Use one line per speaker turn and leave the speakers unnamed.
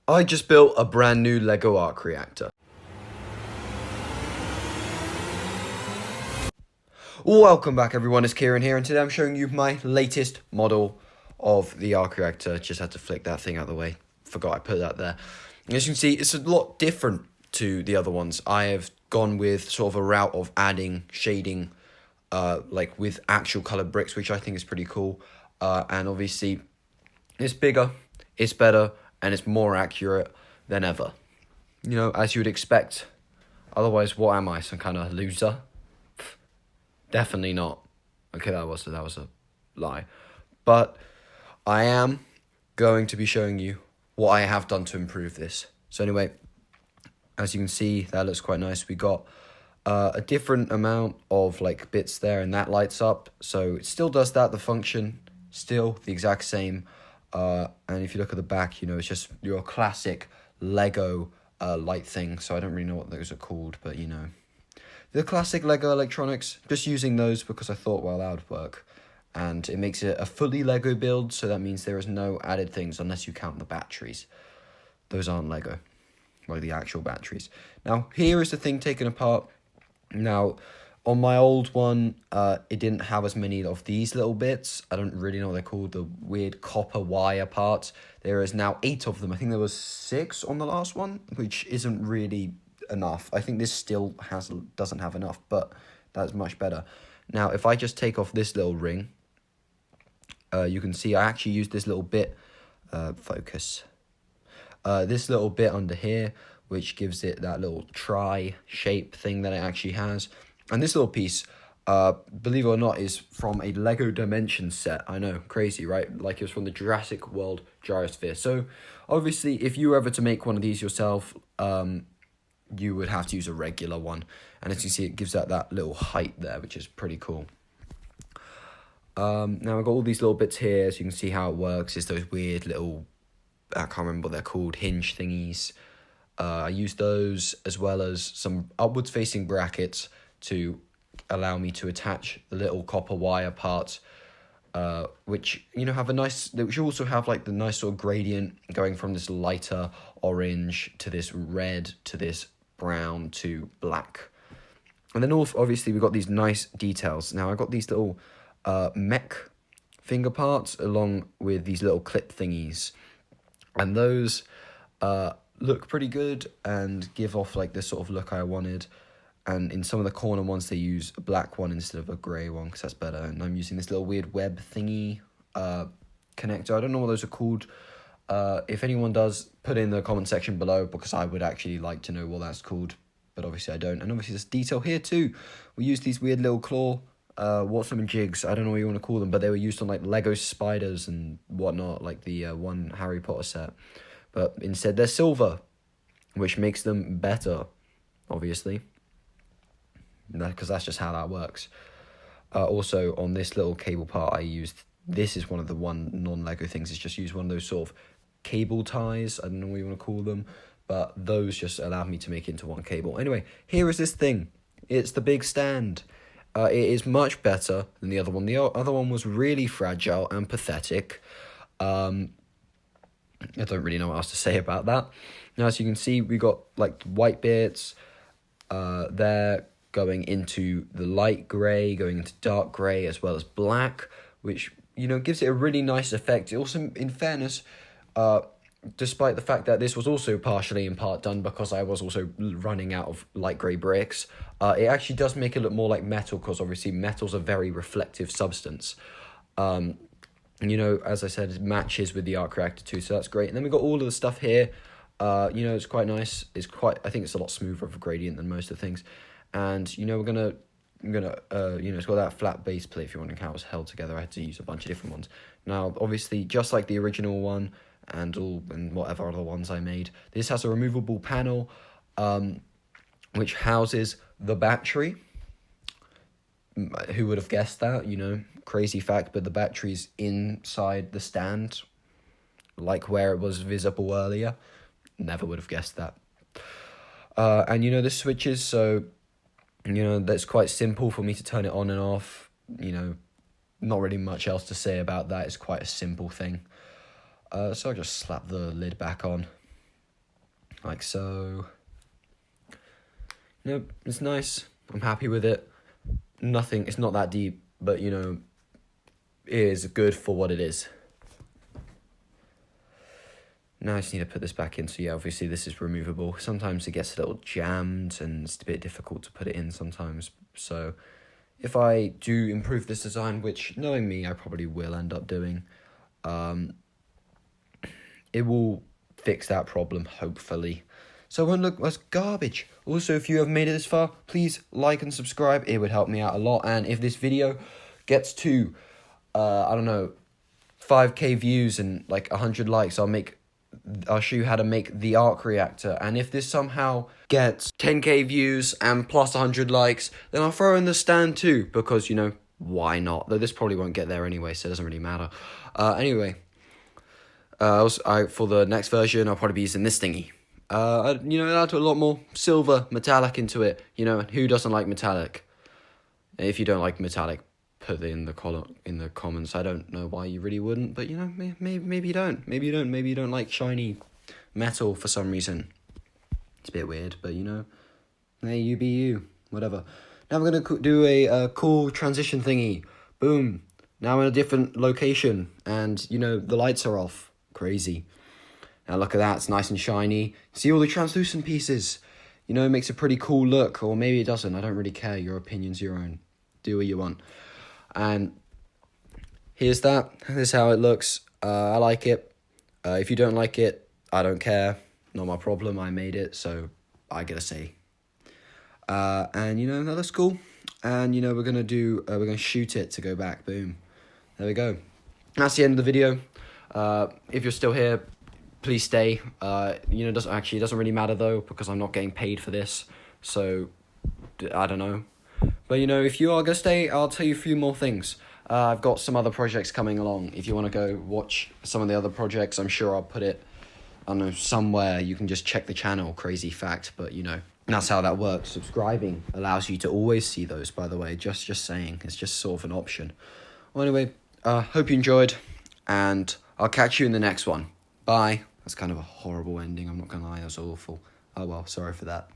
I just built a brand new Lego Arc Reactor. Welcome back everyone, it's Kieran here, and today I'm showing you my latest model of the Arc Reactor. Just had to flick that thing out of the way. Forgot I put that there. As you can see, it's a lot different to the other ones. I have gone with sort of a route of adding shading, like with actual colored bricks, which I think is pretty cool. And obviously, it's bigger, it's better, and it's more accurate than ever. You know, as you would expect. Otherwise, what am I, some kind of loser? Definitely not. Okay, that was a lie. But I am going to be showing you what I have done to improve this. So anyway, as you can see, that looks quite nice. We got a different amount of like bits there, and that lights up. So it still does that, the function, still the exact same. And if you look at the back, you know, it's just your classic Lego light thing. So I don't really know what those are called, but you know. The classic Lego electronics, just using those because I thought, well, that would work. And it makes it a fully Lego build, so that means there is no added things unless you count the batteries. Those aren't Lego, like the actual batteries. Now, here is the thing taken apart. Now, on my old one, it didn't have as many of these little bits. I don't really know what they're called, the weird copper wire parts. There is now 8 of them. I think there was 6 on the last one, which isn't really enough. I think this still doesn't have enough, but that's much better. Now, if I just take off this little ring, you can see I actually used this little bit, this little bit under here, which gives it that little tri-shape thing that it actually has. And this little piece, believe it or not, is from a Lego Dimensions set. I know, crazy, right? Like it was from the Jurassic World Gyrosphere. So, obviously, if you were ever to make one of these yourself, you would have to use a regular one. And as you see, it gives that little height there, which is pretty cool. Now I've got all these little bits here, so you can see how it works. It's those weird little, I can't remember what they're called, hinge thingies. I use those as well as some upwards facing brackets to allow me to attach the little copper wire parts, which, you know, have a nice, which also have like the nice sort of gradient going from this lighter orange to this red to this brown to black. And then obviously we've got these nice details. Now I've got these little mech finger parts along with these little clip thingies, and those look pretty good and give off like this sort of look I wanted. And in some of the corner ones, they use a black one instead of a grey one, because that's better. And I'm using this little weird web thingy connector. I don't know what those are called. If anyone does, put it in the comment section below, because I would actually like to know what that's called. But obviously I don't. And obviously there's detail here too. We use these weird little claw, jigs. I don't know what you want to call them, but they were used on like Lego spiders and whatnot, like the one Harry Potter set. But instead they're silver, which makes them better, obviously. Because that's just how that works. Also, on this little cable part I used, this is one of the non-Lego things, is just use one of those sort of cable ties, I don't know what you want to call them, but those just allow me to make it into one cable. Anyway, here is this thing. It's the big stand. It is much better than the other one. The other one was really fragile and pathetic. I don't really know what else to say about that. Now, as you can see, we got like white bits there, going into the light grey, going into dark grey, as well as black, which, you know, gives it a really nice effect. It also, in fairness, despite the fact that this was also partially in part done because I was also running out of light grey bricks, it actually does make it look more like metal, because obviously metal's a very reflective substance. You know, as I said, it matches with the Arc Reactor too, so that's great. And then we got all of the stuff here. You know, it's quite nice. I think it's a lot smoother of a gradient than most of the things. And, you know, I'm gonna, you know, it's got that flat base plate, if you're wondering how it was held together. I had to use a bunch of different ones. Now, obviously, just like the original one and whatever other ones I made, this has a removable panel, which houses the battery. Who would have guessed that, you know? Crazy fact, but the battery's inside the stand, like where it was visible earlier. Never would have guessed that. And, you know, the switches, so, you know, that's quite simple for me to turn it on and off. You know, not really much else to say about that. It's quite a simple thing. So I'll just slap the lid back on. like so. You know, it's nice. I'm happy with it. It's not that deep, but you know, it is good for what it is. Now I just need to put this back in. So yeah, obviously this is removable. Sometimes it gets a little jammed and it's a bit difficult to put it in sometimes. So if I do improve this design, which knowing me, I probably will end up doing, it will fix that problem, hopefully. So it won't look as garbage. Also, if you have made it this far, please like and subscribe. It would help me out a lot. And if this video gets to, I don't know, 5k views and like 100 likes, I'll show you how to make the Arc Reactor. And if this somehow gets 10k views and plus 100 likes, then I'll throw in the stand too, because, you know, why not? Though this probably won't get there anyway, so it doesn't really matter. Anyway, for the next version, I'll probably be using this thingy. You know, I'll do a lot more silver metallic into it. You know, who doesn't like metallic? If you don't like metallic, put it in the comments. I don't know why you really wouldn't, but you know, maybe you don't. Maybe you don't like shiny metal for some reason. It's a bit weird, but you know, hey, you be you, whatever. Now we're gonna do a cool transition thingy. Boom. Now I'm in a different location, and you know the lights are off. Crazy. Now look at that, it's nice and shiny. See all the translucent pieces? You know, it makes a pretty cool look, or maybe it doesn't. I don't really care. Your opinion's your own. Do what you want. And here's that. This is how it looks. I like it. If you don't like it, I don't care. Not my problem. I made it, so I get a say. And you know, that looks cool. And you know, we're gonna shoot it to go back. Boom. There we go. That's the end of the video. If you're still here, please stay. You know, it doesn't really matter though, because I'm not getting paid for this, so I don't know. But you know, if you are gonna stay, I'll tell you a few more things. I've got some other projects coming along. If you want to go watch some of the other projects, I'm sure I'll put it, I don't know, somewhere. You can just check the channel. Crazy fact, but you know, that's how that works. Subscribing allows you to always see those, by the way. Just saying, it's just sort of an option. Well, anyway, hope you enjoyed, and I'll catch you in the next one. Bye. That's kind of a horrible ending, I'm not gonna lie, that was awful. Oh well, sorry for that.